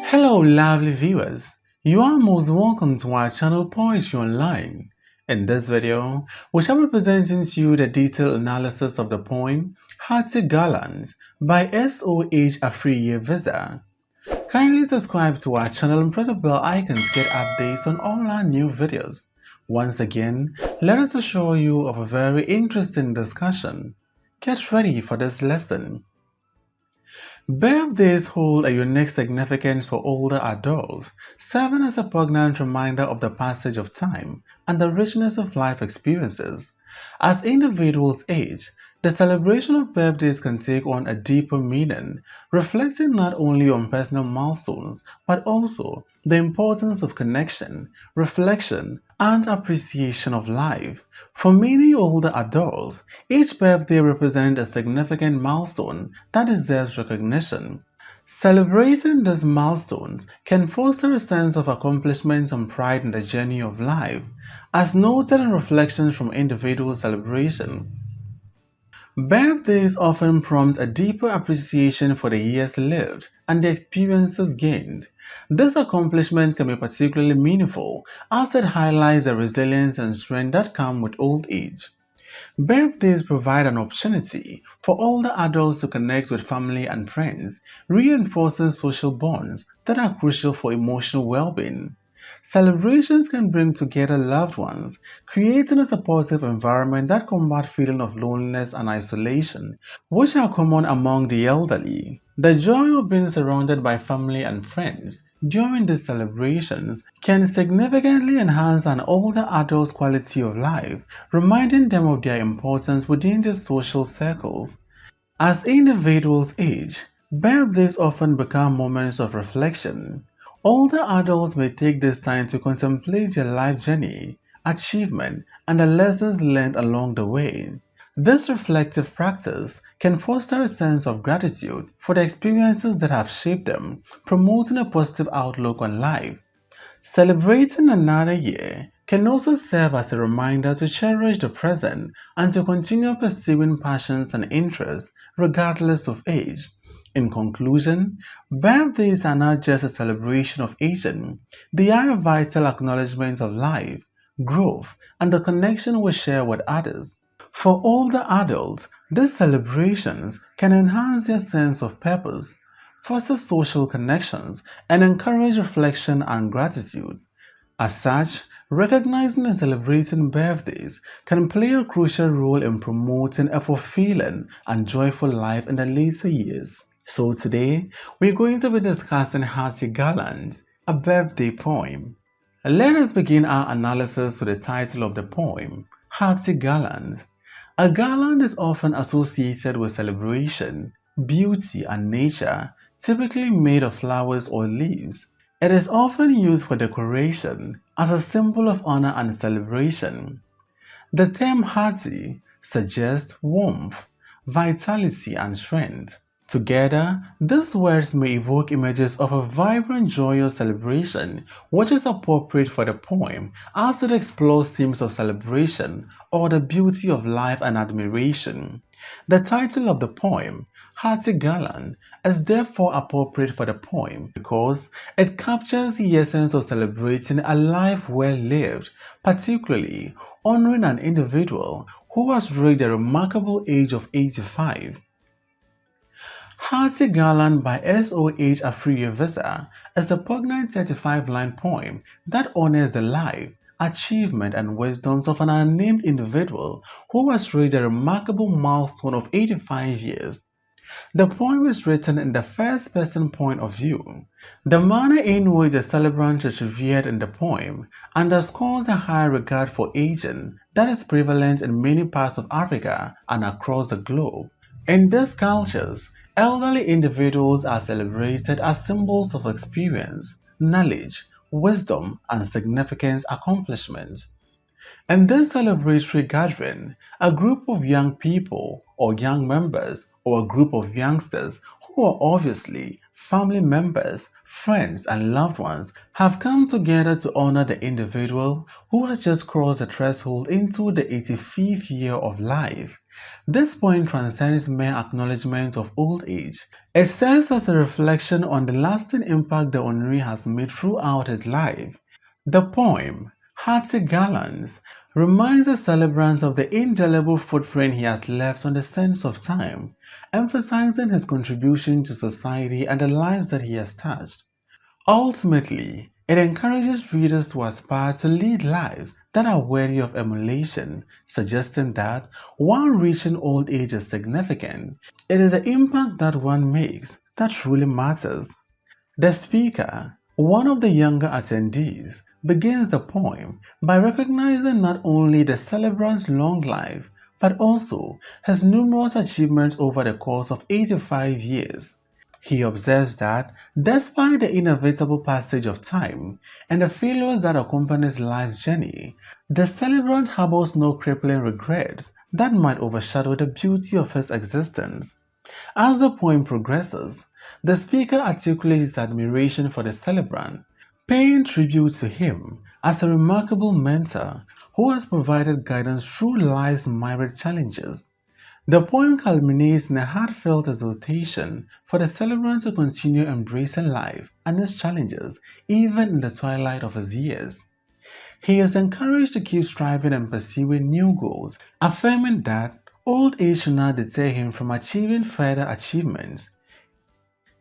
Hello, lovely viewers. You are most welcome to our channel Poetry Online. In this video, we shall be presenting to you the detailed analysis of the poem Hearty Garlands by S.O.H Afriyie-Vidza. Kindly subscribe to our channel and press the bell icon to get updates on all our new videos. Once again, let us assure you of a very interesting discussion. Get ready for this lesson. Birthdays hold a unique significance for older adults, serving as a poignant reminder of the passage of time and the richness of life experiences. As individuals age, the celebration of birthdays can take on a deeper meaning, reflecting not only on personal milestones but also the importance of connection, reflection, and appreciation of life. For many older adults, each birthday represents a significant milestone that deserves recognition. Celebrating these milestones can foster a sense of accomplishment and pride in the journey of life, as noted in reflections from individual celebration. Birthdays often prompt a deeper appreciation for the years lived and the experiences gained. This accomplishment can be particularly meaningful as it highlights the resilience and strength that come with old age. Birthdays provide an opportunity for older adults to connect with family and friends, reinforcing social bonds that are crucial for emotional well-being. Celebrations can bring together loved ones, creating a supportive environment that combats feelings of loneliness and isolation, which are common among the elderly. The joy of being surrounded by family and friends during these celebrations can significantly enhance an older adult's quality of life, reminding them of their importance within these social circles. As individuals age, birthdays often become moments of reflection. Older adults may take this time to contemplate their life journey, achievement, and the lessons learned along the way. This reflective practice can foster a sense of gratitude for the experiences that have shaped them, promoting a positive outlook on life. Celebrating another year can also serve as a reminder to cherish the present and to continue pursuing passions and interests regardless of age. In conclusion, birthdays are not just a celebration of aging, they are a vital acknowledgement of life, growth, and the connection we share with others. For older adults, these celebrations can enhance their sense of purpose, foster social connections, and encourage reflection and gratitude. As such, recognizing and celebrating birthdays can play a crucial role in promoting a fulfilling and joyful life in the later years. So today, we're going to be discussing Hearty Garlands, a birthday poem. Let us begin our analysis with the title of the poem, Hearty Garlands. A garland is often associated with celebration, beauty, and nature, typically made of flowers or leaves. It is often used for decoration as a symbol of honor and celebration. The term hearty suggests warmth, vitality, and strength. Together, these words may evoke images of a vibrant, joyous celebration, which is appropriate for the poem as it explores themes of celebration or the beauty of life and admiration. The title of the poem, Hearty Garland, is therefore appropriate for the poem because it captures the essence of celebrating a life well lived, particularly honoring an individual who has reached the remarkable age of 85. Hearty Garland by S.O.H Afriyie-Vidza is a poignant 35-line poem that honors the life, achievement, and wisdoms of an unnamed individual who has reached a remarkable milestone of 85 years. The poem is written in the first-person point of view. The manner in which the celebrant is revered in the poem underscores the high regard for aging that is prevalent in many parts of Africa and across the globe. In these cultures, elderly individuals are celebrated as symbols of experience, knowledge, wisdom, and significant accomplishment. In this celebratory gathering, a group of young people or young members or a group of youngsters who are obviously family members, friends, and loved ones have come together to honor the individual who has just crossed the threshold into the 85th year of life. This poem transcends mere acknowledgement of old age. It serves as a reflection on the lasting impact the honoree has made throughout his life. The poem, Hearty Garlands, reminds the celebrant of the indelible footprint he has left on the sands of time, emphasizing his contribution to society and the lives that he has touched. Ultimately, it encourages readers to aspire to lead lives that are worthy of emulation, suggesting that while reaching old age is significant, it is the impact that one makes that truly matters. The speaker, one of the younger attendees, begins the poem by recognizing not only the celebrant's long life, but also his numerous achievements over the course of 85 years. He observes that, despite the inevitable passage of time and the failures that accompany life's journey, the celebrant harbors no crippling regrets that might overshadow the beauty of his existence. As the poem progresses, the speaker articulates his admiration for the celebrant, paying tribute to him as a remarkable mentor who has provided guidance through life's myriad challenges. The poem culminates in a heartfelt exhortation for the celebrant to continue embracing life and its challenges even in the twilight of his years. He is encouraged to keep striving and pursuing new goals, affirming that old age should not deter him from achieving further achievements.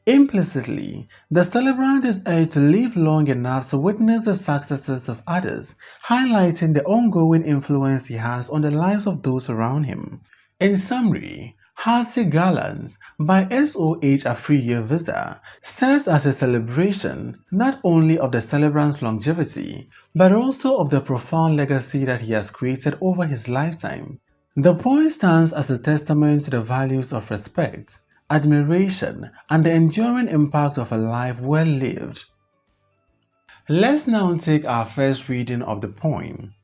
Implicitly, the celebrant is urged to live long enough to witness the successes of others, highlighting the ongoing influence he has on the lives of those around him. In summary, Hearty Garlands by S.O.H Afriyie-Vidza serves as a celebration not only of the celebrant's longevity, but also of the profound legacy that he has created over his lifetime. The poem stands as a testament to the values of respect, admiration, and the enduring impact of a life well lived. Let's now take our first reading of the poem.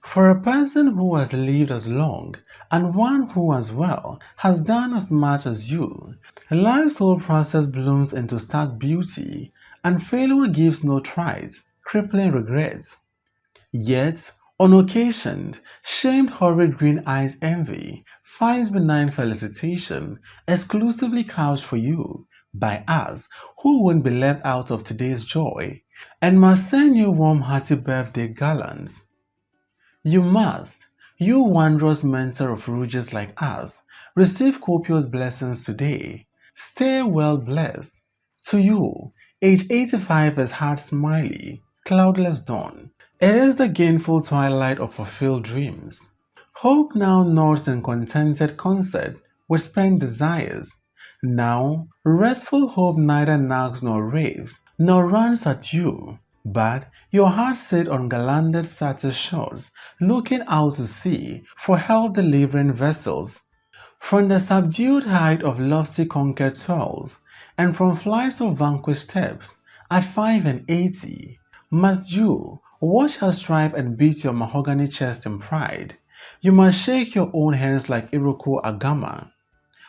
For a person who has lived as long, and one who as well has done as much as you, life's whole process blooms into stark beauty, and failure gives no trace, crippling regrets. Yet, on occasion, shamed horrid green-eyed envy finds benign felicitation exclusively couched for you by us who won't be left out of today's joy, and must send you warm-hearty birthday garlands. You must, you wondrous mentor of rouges like us, receive copious blessings today. Stay well blessed. To you, age 85 is heart smiley, cloudless dawn. It is the gainful twilight of fulfilled dreams. Hope now nods in contented concert with spent desires. Now, restful hope neither nags nor raves, nor runs at you. But your heart sits on garlanded satin shores, looking out to sea for health-delivering vessels. From the subdued height of lofty conquered toils, and from flights of vanquished steps, at 85, must you watch her strive and beat your mahogany chest in pride. You must shake your own hands like Iroquois Agama.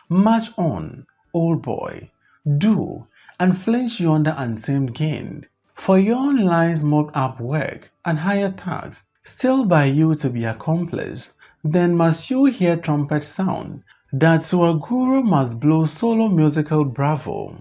March on, old boy, do, and flinch yonder untamed gain. For yon lies mobbed up work and higher tasks still by you to be accomplished. Then must you hear trumpet sound, that to a guru must blow solo musical bravo.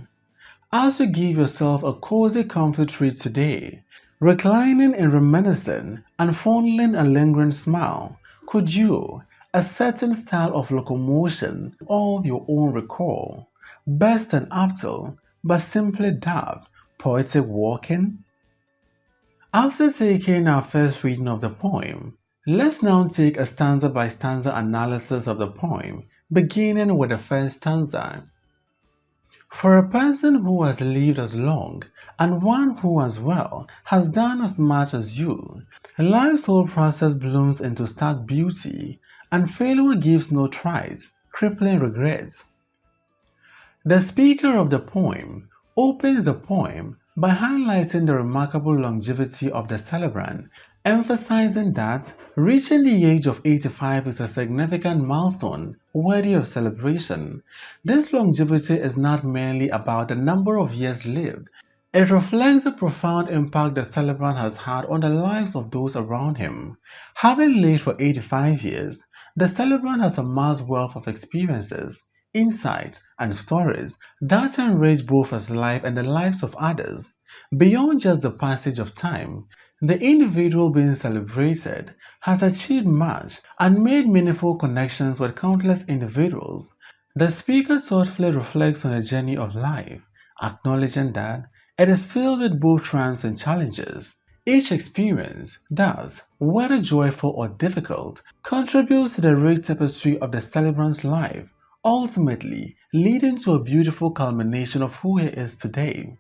As you give yourself a cozy comfy treat today, reclining and reminiscing and fondling a lingering smile, could you, a certain style of locomotion, all your own recall, best and aptal, but simply daft, poetic walking? After taking our first reading of the poem, let's now take a stanza by stanza analysis of the poem, beginning with the first stanza. For a person who has lived as long, and one who as well has done as much as you, life's whole process blooms into stark beauty, and failure gives no trace, crippling regrets. The speaker of the poem opens the poem by highlighting the remarkable longevity of the celebrant, emphasizing that reaching the age of 85 is a significant milestone worthy of celebration. This longevity is not merely about the number of years lived. It reflects the profound impact the celebrant has had on the lives of those around him. Having lived for 85 years, The celebrant has amassed wealth of experiences, insights, and stories that enrich both his life and the lives of others. Beyond just the passage of time, the individual being celebrated has achieved much and made meaningful connections with countless individuals. The speaker thoughtfully reflects on the journey of life, acknowledging that it is filled with both triumphs and challenges. Each experience, thus, whether joyful or difficult, contributes to the rich tapestry of the celebrant's life, ultimately leading to a beautiful culmination of who he is today.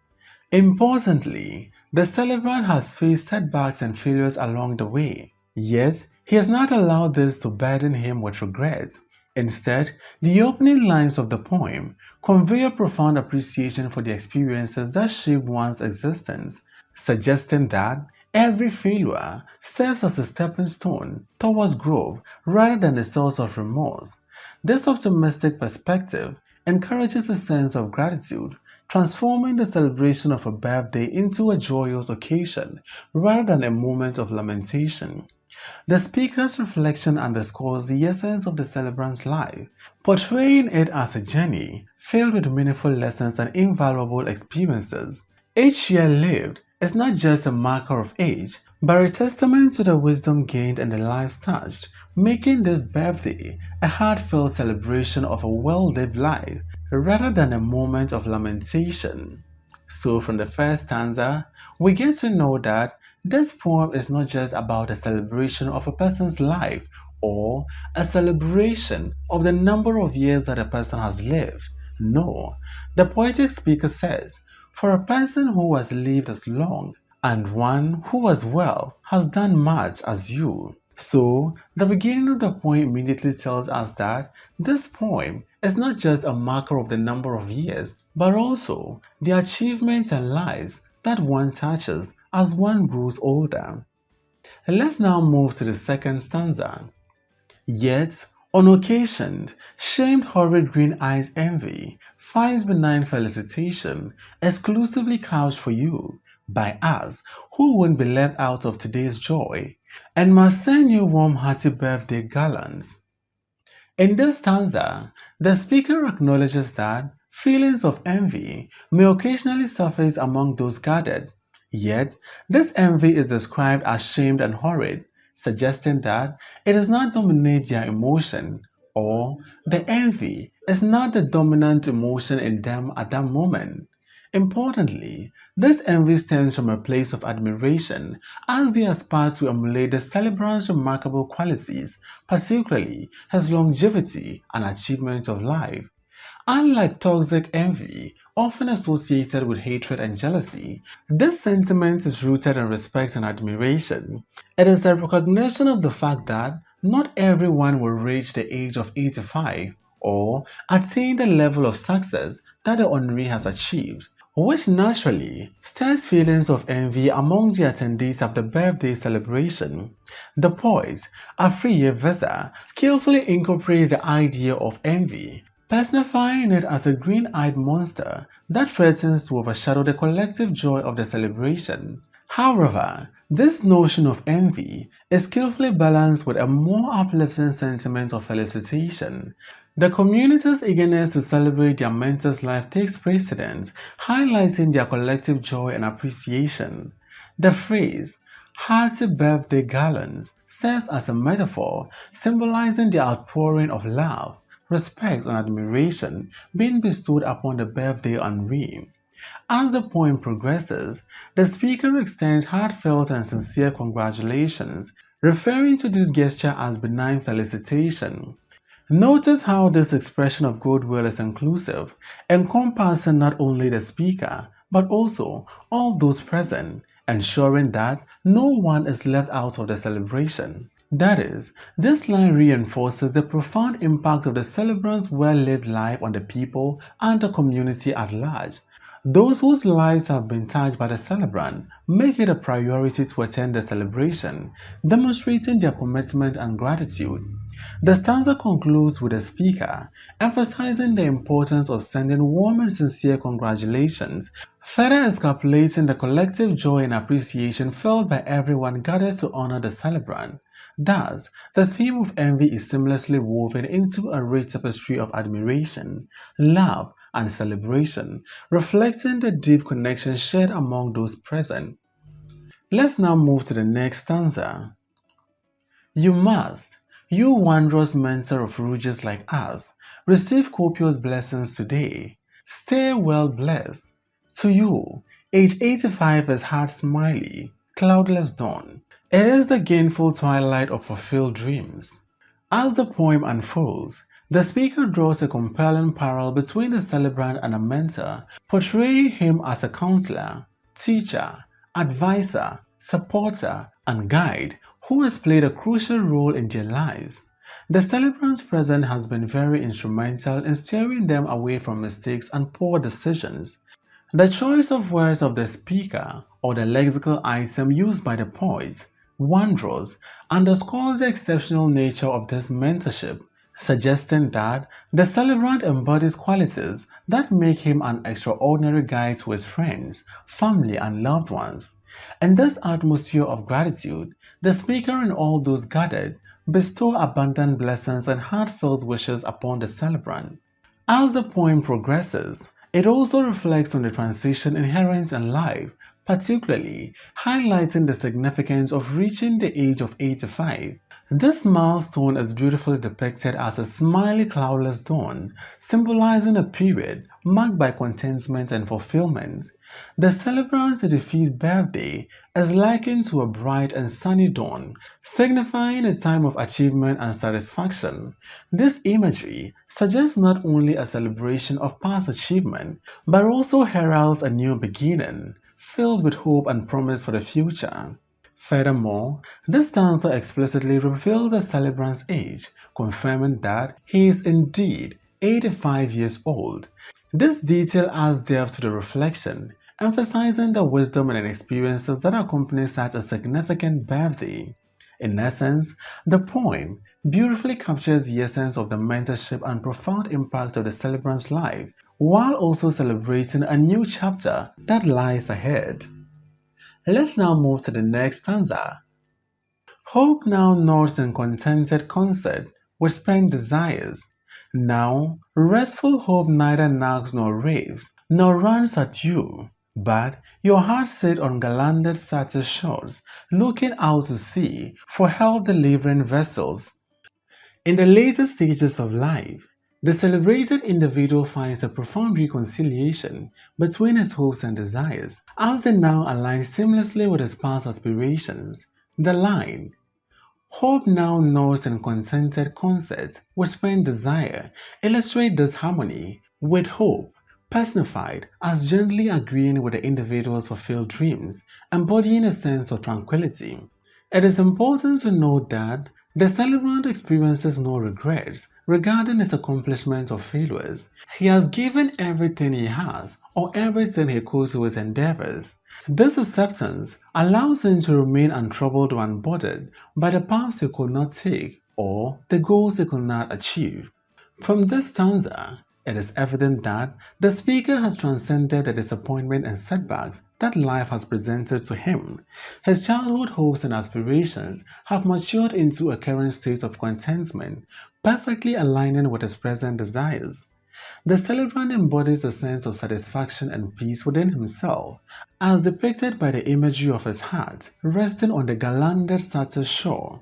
Importantly, the celebrant has faced setbacks and failures along the way, yet he has not allowed this to burden him with regret. Instead, the opening lines of the poem convey a profound appreciation for the experiences that shaped one's existence, suggesting that every failure serves as a stepping stone towards growth rather than a source of remorse. This optimistic perspective encourages a sense of gratitude, transforming the celebration of a birthday into a joyous occasion rather than a moment of lamentation. The speaker's reflection underscores the essence of the celebrant's life, portraying it as a journey filled with meaningful lessons and invaluable experiences. Each year lived is not just a marker of age, but a testament to the wisdom gained and the lives touched, making this birthday a heartfelt celebration of a well-lived life rather than a moment of lamentation. So, from the first stanza, we get to know that this poem is not just about a celebration of a person's life or a celebration of the number of years that a person has lived. No, the poetic speaker says, for a person who has lived as long and one who as well has done much as you. So, the beginning of the poem immediately tells us that this poem is not just a marker of the number of years, but also the achievements and lives that one touches as one grows older. Let's now move to the second stanza. Yet, on occasion, shamed horrid green-eyed envy finds benign felicitation exclusively couched for you by us who won't be left out of today's joy and must send you warm hearty birthday garlands. In this stanza, the speaker acknowledges that feelings of envy may occasionally surface among those gathered, yet this envy is described as shamed and horrid, suggesting that it does not dominate their emotion, or the envy is not the dominant emotion in them at that moment. Importantly, this envy stems from a place of admiration as they aspire to emulate the celebrant's remarkable qualities, particularly his longevity and achievement of life. Unlike toxic envy, often associated with hatred and jealousy, this sentiment is rooted in respect and admiration. It is a recognition of the fact that not everyone will reach the age of 85 or attain the level of success that the honoree has achieved, which naturally stirs feelings of envy among the attendees of the birthday celebration. The poet, Afriyie-Vidza, skillfully incorporates the idea of envy, personifying it as a green-eyed monster that threatens to overshadow the collective joy of the celebration. However, this notion of envy is skillfully balanced with a more uplifting sentiment of felicitation. The community's eagerness to celebrate their mentor's life takes precedence, highlighting their collective joy and appreciation. The phrase, "Hearty birthday garlands," serves as a metaphor symbolizing the outpouring of love, respect, and admiration being bestowed upon the birthday honoree. As the poem progresses, the speaker extends heartfelt and sincere congratulations, referring to this gesture as benign felicitation. Notice how this expression of goodwill is inclusive, encompassing not only the speaker, but also all those present, ensuring that no one is left out of the celebration. That is, this line reinforces the profound impact of the celebrant's well-lived life on the people and the community at large. Those whose lives have been touched by the celebrant make it a priority to attend the celebration, demonstrating their commitment and gratitude. The stanza concludes with the speaker emphasizing the importance of sending warm and sincere congratulations, further escapulating the collective joy and appreciation felt by everyone gathered to honor the celebrant. Thus, the theme of envy is seamlessly woven into a rich tapestry of admiration, love, and celebration, reflecting the deep connection shared among those present. Let's now move to the next stanza. You must, you wondrous mentor of rouges like us, receive copious blessings today. Stay well blessed. To you, age 85 is heart smiley, cloudless dawn. It is the gainful twilight of fulfilled dreams. As the poem unfolds, the speaker draws a compelling parallel between the celebrant and a mentor, portraying him as a counselor, teacher, advisor, supporter, and guide who has played a crucial role in their lives. The celebrant's presence has been very instrumental in steering them away from mistakes and poor decisions. The choice of words of the speaker or the lexical item used by the poet, wondrous, underscores the exceptional nature of this mentorship, suggesting that the celebrant embodies qualities that make him an extraordinary guide to his friends, family, and loved ones. In this atmosphere of gratitude, the speaker and all those gathered bestow abundant blessings and heartfelt wishes upon the celebrant. As the poem progresses, it also reflects on the transition inherent in life, particularly highlighting the significance of reaching the age of 85. This milestone is beautifully depicted as a smiley cloudless dawn, symbolizing a period marked by contentment and fulfillment. The celebrant's 85th birthday is likened to a bright and sunny dawn, signifying a time of achievement and satisfaction. This imagery suggests not only a celebration of past achievement, but also heralds a new beginning, filled with hope and promise for the future. Furthermore, this stanza explicitly reveals the celebrant's age, confirming that he is indeed 85 years old. This detail adds depth to the reflection, emphasizing the wisdom and experiences that accompany such a significant birthday. In essence, the poem beautifully captures the essence of the mentorship and profound impact of the celebrant's life, while also celebrating a new chapter that lies ahead. Let's now move to the next stanza. Hope now nods in contented concert with spent desires. Now, restful hope neither nags nor raves, nor runs at you, but your heart sit on garlanded satin shores, looking out to sea for health-delivering vessels. In the later stages of life, the celebrated individual finds a profound reconciliation between his hopes and desires, as they now align seamlessly with his past aspirations. The line, hope now nods in contented concert with spent desire, illustrates this harmony, with hope personified as gently agreeing with the individual's fulfilled dreams, embodying a sense of tranquility. It is important to note that the celebrant experiences no regrets regarding his accomplishments or failures. He has given everything he has or everything he could to his endeavors. This acceptance allows him to remain untroubled or unbothered by the paths he could not take or the goals he could not achieve. From this stanza, it is evident that the speaker has transcended the disappointment and setbacks that life has presented to him. His childhood hopes and aspirations have matured into a current state of contentment, perfectly aligning with his present desires. The celebrant embodies a sense of satisfaction and peace within himself, as depicted by the imagery of his heart resting on the garlanded satin shore.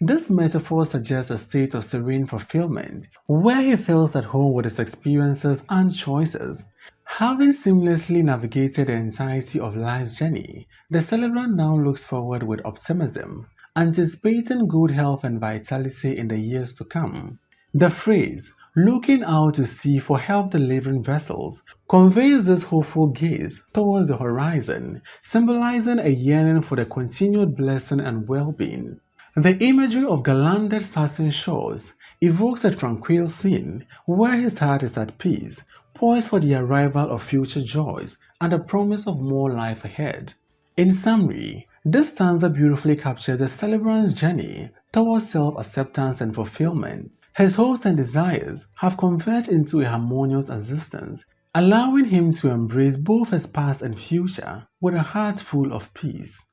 This metaphor suggests a state of serene fulfillment, where he feels at home with his experiences and choices. Having seamlessly navigated the entirety of life's journey, the celebrant now looks forward with optimism, anticipating good health and vitality in the years to come. The phrase, looking out to sea for health-delivering vessels, conveys this hopeful gaze towards the horizon, symbolizing a yearning for the continued blessing and well-being. The imagery of garlanded satin shores evokes a tranquil scene where his heart is at peace, poised for the arrival of future joys and the promise of more life ahead. In summary, this stanza beautifully captures the celebrant's journey towards self-acceptance and fulfillment. His hopes and desires have converged into a harmonious existence, allowing him to embrace both his past and future with a heart full of peace.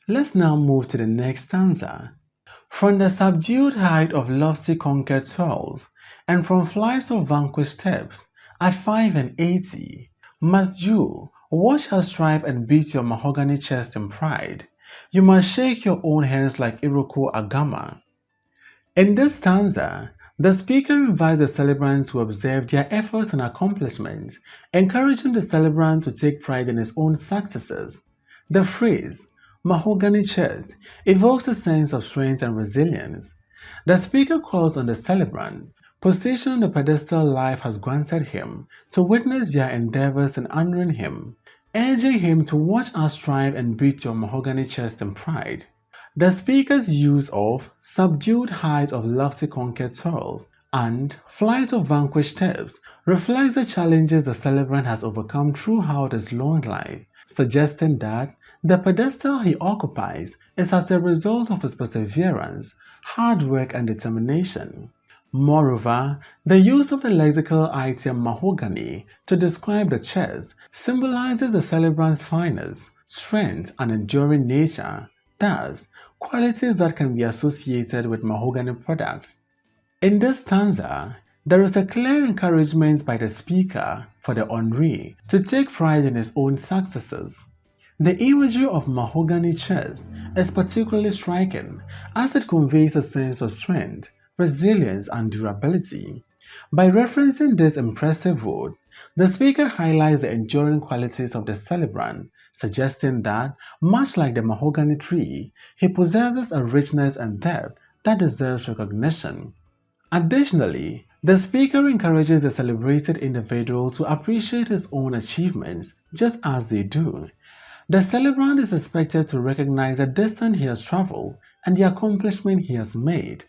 Let's now move to the next stanza. From the subdued height of lofty conquered soils, and from flights of vanquished steps, at 5 and 80, must you watch her strive and beat your mahogany chest in pride. You must shake your own hands like Iroquois Agama. In this stanza, the speaker invites the celebrant to observe their efforts and accomplishments, encouraging the celebrant to take pride in his own successes. The phrase, mahogany chest, evokes a sense of strength and resilience. The speaker calls on the celebrant, positioned on the pedestal life has granted him, to witness their endeavors in honoring him, urging him to watch us strive and beat your mahogany chest in pride. The speaker's use of subdued height of lofty conquered soils and flight of vanquished steps reflects the challenges the celebrant has overcome throughout his long life, suggesting that the pedestal he occupies is as a result of his perseverance, hard work, and determination. Moreover, the use of the lexical item mahogany to describe the chest symbolizes the celebrant's fineness, strength, and enduring nature, thus, qualities that can be associated with mahogany products. In this stanza, there is a clear encouragement by the speaker for the honoree to take pride in his own successes. The imagery of mahogany chest is particularly striking as it conveys a sense of strength, resilience, and durability. By referencing this impressive wood, the speaker highlights the enduring qualities of the celebrant, suggesting that, much like the mahogany tree, he possesses a richness and depth that deserves recognition. Additionally, the speaker encourages the celebrated individual to appreciate his own achievements just as they do. The celebrant is expected to recognize the distance he has traveled and the accomplishment he has made.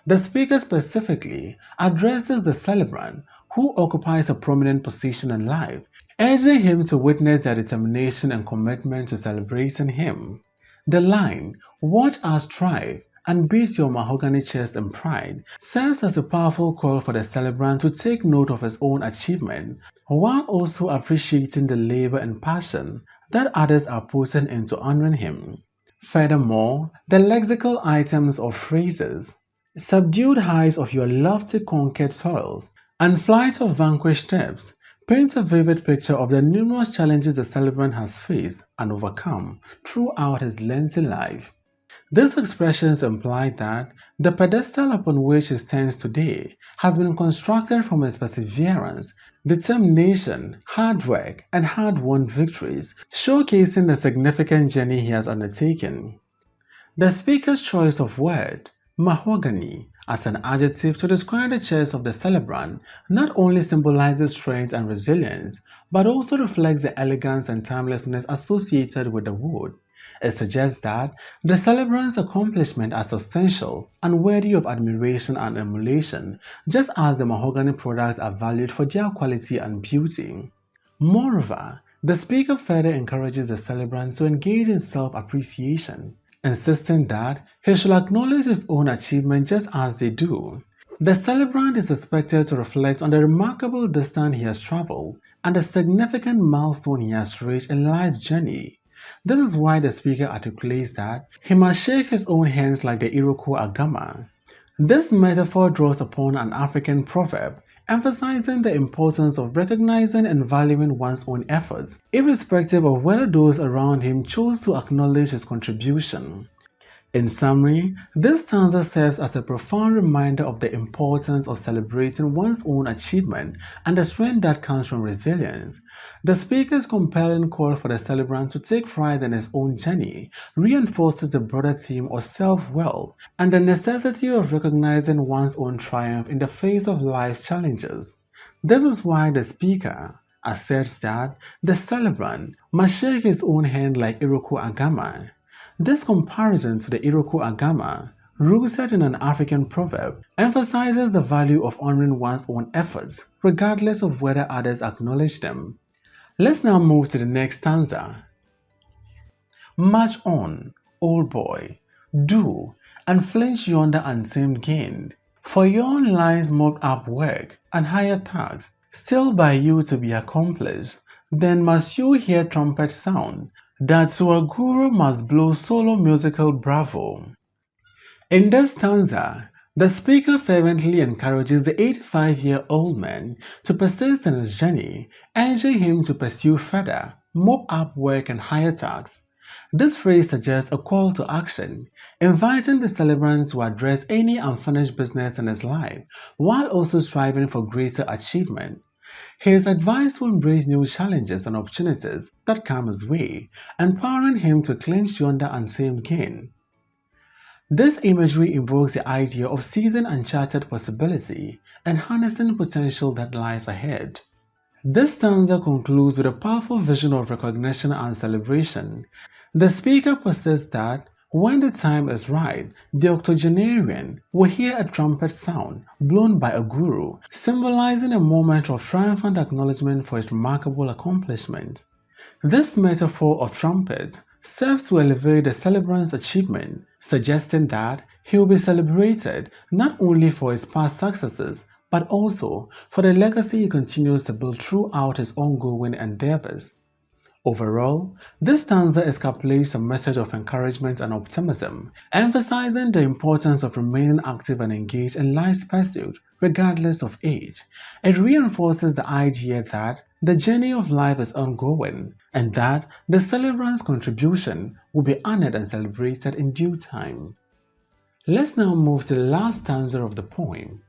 The speaker specifically addresses the celebrant, who occupies a prominent position in life, urging him to witness their determination and commitment to celebrating him. The line, "Watch us strive and beat your mahogany chest in pride," serves as a powerful call for the celebrant to take note of his own achievement, while also appreciating the labor and passion that others are putting into honoring him. Furthermore, the lexical items or phrases, "subdued heights of your lofty conquered soils," and "flight of vanquished steps," paint a vivid picture of the numerous challenges the celebrant has faced and overcome throughout his lengthy life. These expressions imply that the pedestal upon which he stands today has been constructed from his perseverance, determination, hard work, and hard-won victories, showcasing the significant journey he has undertaken. The speaker's choice of word, mahogany, as an adjective to describe the chest of the celebrant not only symbolizes strength and resilience, but also reflects the elegance and timelessness associated with the wood. It suggests that the celebrant's accomplishments are substantial and worthy of admiration and emulation, just as the mahogany products are valued for their quality and beauty. Moreover, the speaker further encourages the celebrant to engage in self-appreciation, insisting that he should acknowledge his own achievement just as they do. The celebrant is expected to reflect on the remarkable distance he has traveled and the significant milestone he has reached in life's journey. This is why the speaker articulates that he must shake his own hands like the Iroquois Agama. This metaphor draws upon an African proverb, emphasizing the importance of recognizing and valuing one's own efforts, irrespective of whether those around him choose to acknowledge his contribution. In summary, this stanza serves as a profound reminder of the importance of celebrating one's own achievement and the strength that comes from resilience. The speaker's compelling call for the celebrant to take pride in his own journey reinforces the broader theme of self-will and the necessity of recognizing one's own triumph in the face of life's challenges. This is why the speaker asserts that the celebrant must shake his own hand like Iroquois Agama. This comparison to the Iroquois Agama, rooted in an African proverb, emphasizes the value of honoring one's own efforts, regardless of whether others acknowledge them. Let's now move to the next stanza. March on, old boy, do, and flinch yonder untamed gain, for yon lies mocked up work and higher tasks, still by you to be accomplished. Then must you hear trumpet sound, that to a guru must blow solo musical bravo. In this stanza, the speaker fervently encourages the 85-year-old man to persist in his journey, urging him to pursue further, more up work and higher tasks. This phrase suggests a call to action, inviting the celebrant to address any unfinished business in his life, while also striving for greater achievement. He is advised to embrace new challenges and opportunities that come his way, empowering him to clinch yonder unseen gain. This imagery invokes the idea of seizing uncharted possibility and harnessing potential that lies ahead. This stanza concludes with a powerful vision of recognition and celebration. The speaker persists that when the time is right, the octogenarian will hear a trumpet sound blown by a guru, symbolizing a moment of triumphant acknowledgement for his remarkable accomplishment. This metaphor of trumpets serves to elevate the celebrant's achievement, suggesting that he will be celebrated not only for his past successes, but also for the legacy he continues to build throughout his ongoing endeavors. Overall, this stanza encapsulates a message of encouragement and optimism, emphasizing the importance of remaining active and engaged in life's pursuit, regardless of age. It reinforces the idea that the journey of life is ongoing, and that the celebrant's contribution will be honored and celebrated in due time. Let's now move to the last stanza of the poem.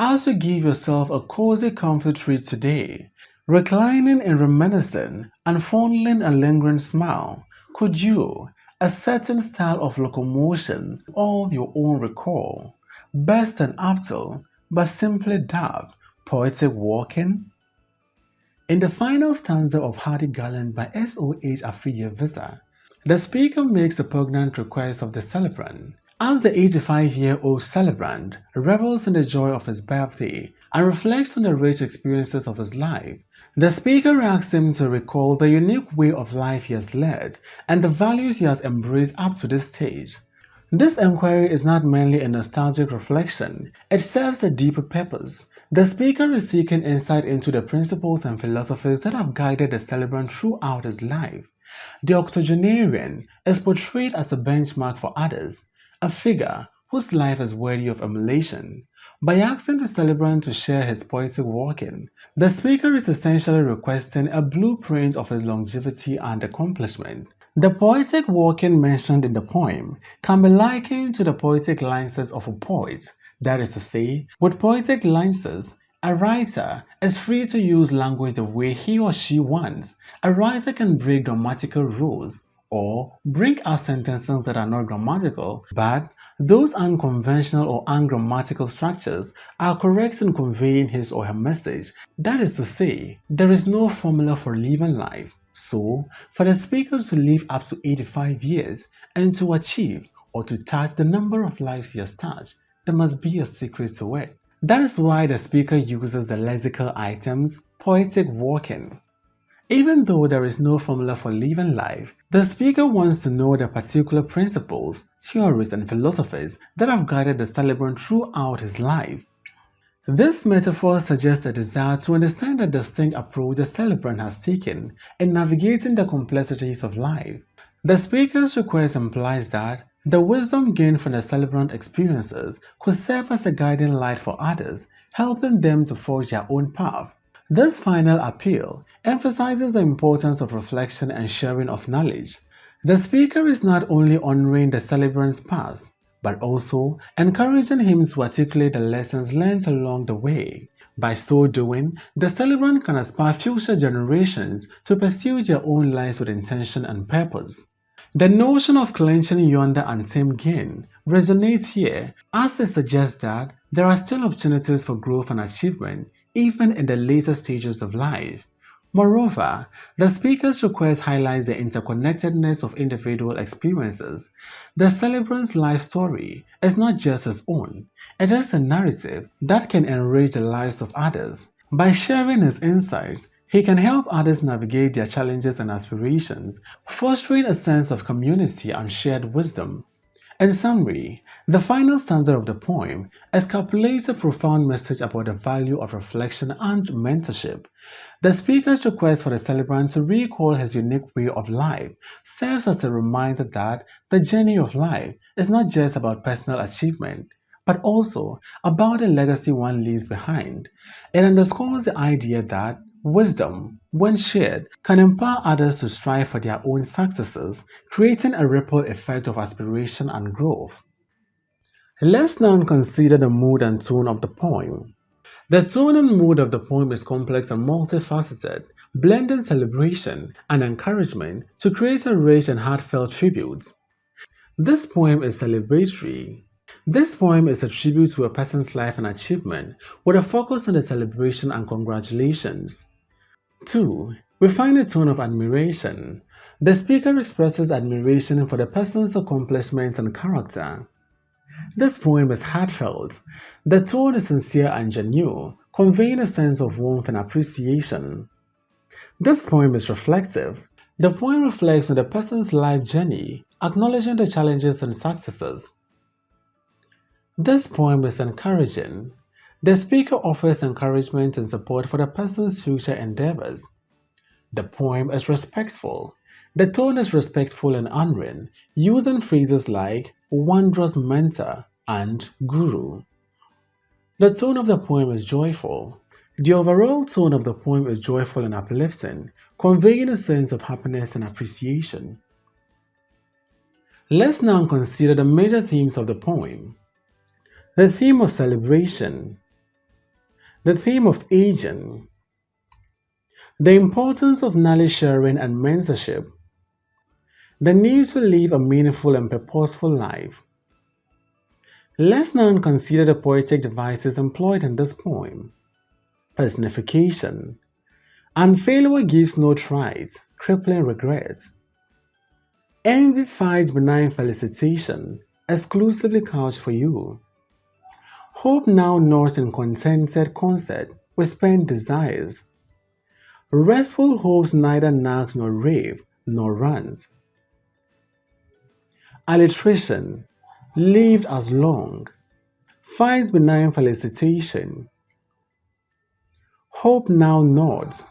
As you give yourself a cozy comfort treat today, reclining and reminiscing and fondling a lingering smile, could you, a certain style of locomotion, all your own recall, best and aptal, but simply daft, poetic walking? In the final stanza of Hearty Garlands by S.O.H Afriyie-Vidza, the speaker makes a poignant request of the celebrant. As the 85-year-old celebrant revels in the joy of his birthday and reflects on the rich experiences of his life, the speaker asks him to recall the unique way of life he has led and the values he has embraced up to this stage. This inquiry is not merely a nostalgic reflection, it serves a deeper purpose. The speaker is seeking insight into the principles and philosophies that have guided the celebrant throughout his life. The octogenarian is portrayed as a benchmark for others, a figure whose life is worthy of emulation. By asking the celebrant to share his poetic walking, the speaker is essentially requesting a blueprint of his longevity and accomplishment. The poetic walking mentioned in the poem can be likened to the poetic licenses of a poet. That is to say, with poetic licenses, a writer is free to use language the way he or she wants. A writer can break grammatical rules or bring out sentences that are not grammatical, but those unconventional or ungrammatical structures are correct in conveying his or her message. That is to say, there is no formula for living life. So, for the speaker to live up to 85 years and to achieve or to touch the number of lives he has touched, there must be a secret to it. That is why the speaker uses the lexical items poetic walking. Even though there is no formula for living life, the speaker wants to know the particular principles, theories, and philosophies that have guided the celebrant throughout his life. This metaphor suggests a desire to understand the distinct approach the celebrant has taken in navigating the complexities of life. The speaker's request implies that the wisdom gained from the celebrant experiences could serve as a guiding light for others, helping them to forge their own path. This final appeal emphasizes the importance of reflection and sharing of knowledge. The speaker is not only honoring the celebrant's past, but also encouraging him to articulate the lessons learned along the way. By so doing, the celebrant can inspire future generations to pursue their own lives with intention and purpose. The notion of clinching yonder unseen gain resonates here, as it suggests that there are still opportunities for growth and achievement even in the later stages of life. Moreover, the speaker's request highlights the interconnectedness of individual experiences. The celebrant's life story is not just his own, it is a narrative that can enrich the lives of others. By sharing his insights, he can help others navigate their challenges and aspirations, fostering a sense of community and shared wisdom. In summary, the final stanza of the poem encapsulates a profound message about the value of reflection and mentorship. The speaker's request for the celebrant to recall his unique way of life serves as a reminder that the journey of life is not just about personal achievement, but also about the legacy one leaves behind. It underscores the idea that wisdom, when shared, can empower others to strive for their own successes, creating a ripple effect of aspiration and growth. Let's now consider the mood and tone of the poem. The tone and mood of the poem is complex and multifaceted, blending celebration and encouragement to create a rich and heartfelt tribute. This poem is celebratory. This poem is a tribute to a person's life and achievement, with a focus on the celebration and congratulations. 2. We find a tone of admiration. The speaker expresses admiration for the person's accomplishments and character. This poem is heartfelt. The tone is sincere and genuine, conveying a sense of warmth and appreciation. This poem is reflective. The poem reflects on the person's life journey, acknowledging the challenges and successes. This poem is encouraging. The speaker offers encouragement and support for the person's future endeavors. The poem is respectful. The tone is respectful and honoring, using phrases like wondrous mentor and guru. The tone of the poem is joyful. The overall tone of the poem is joyful and uplifting, conveying a sense of happiness and appreciation. Let's now consider the major themes of the poem. The theme of celebration, the theme of aging, the importance of knowledge sharing and mentorship, the need to live a meaningful and purposeful life. Let's now consider the poetic devices employed in this poem. Personification. And failure gives no tries, crippling regret. Envy fights benign felicitation, exclusively couched for you. Hope now nods in contented concert with spent desires. Restful hopes neither nags nor rave nor runs. Alliteration, lived as long, finds benign felicitation. Hope now nods.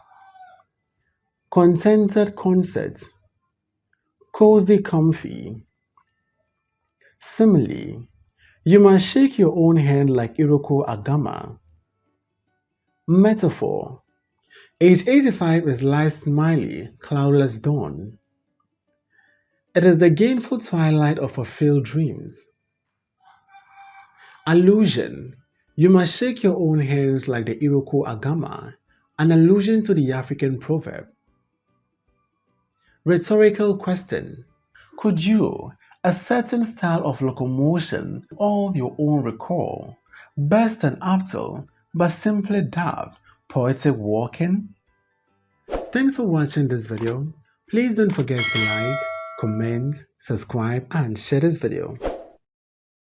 Contented concert, cozy comfy. Simile, you must shake your own hand like Iroko Agama. Metaphor, age 85 is life's smiley, cloudless dawn. It is the gainful twilight of fulfilled dreams. Allusion, you must shake your own hands like the Iroko Agama, an allusion to the African proverb. Rhetorical question, could you, a certain style of locomotion, all your own recall, best and aptal, but simply daft, poetic walking? Thanks for watching this video. Please don't forget to like, comment, subscribe, and share this video.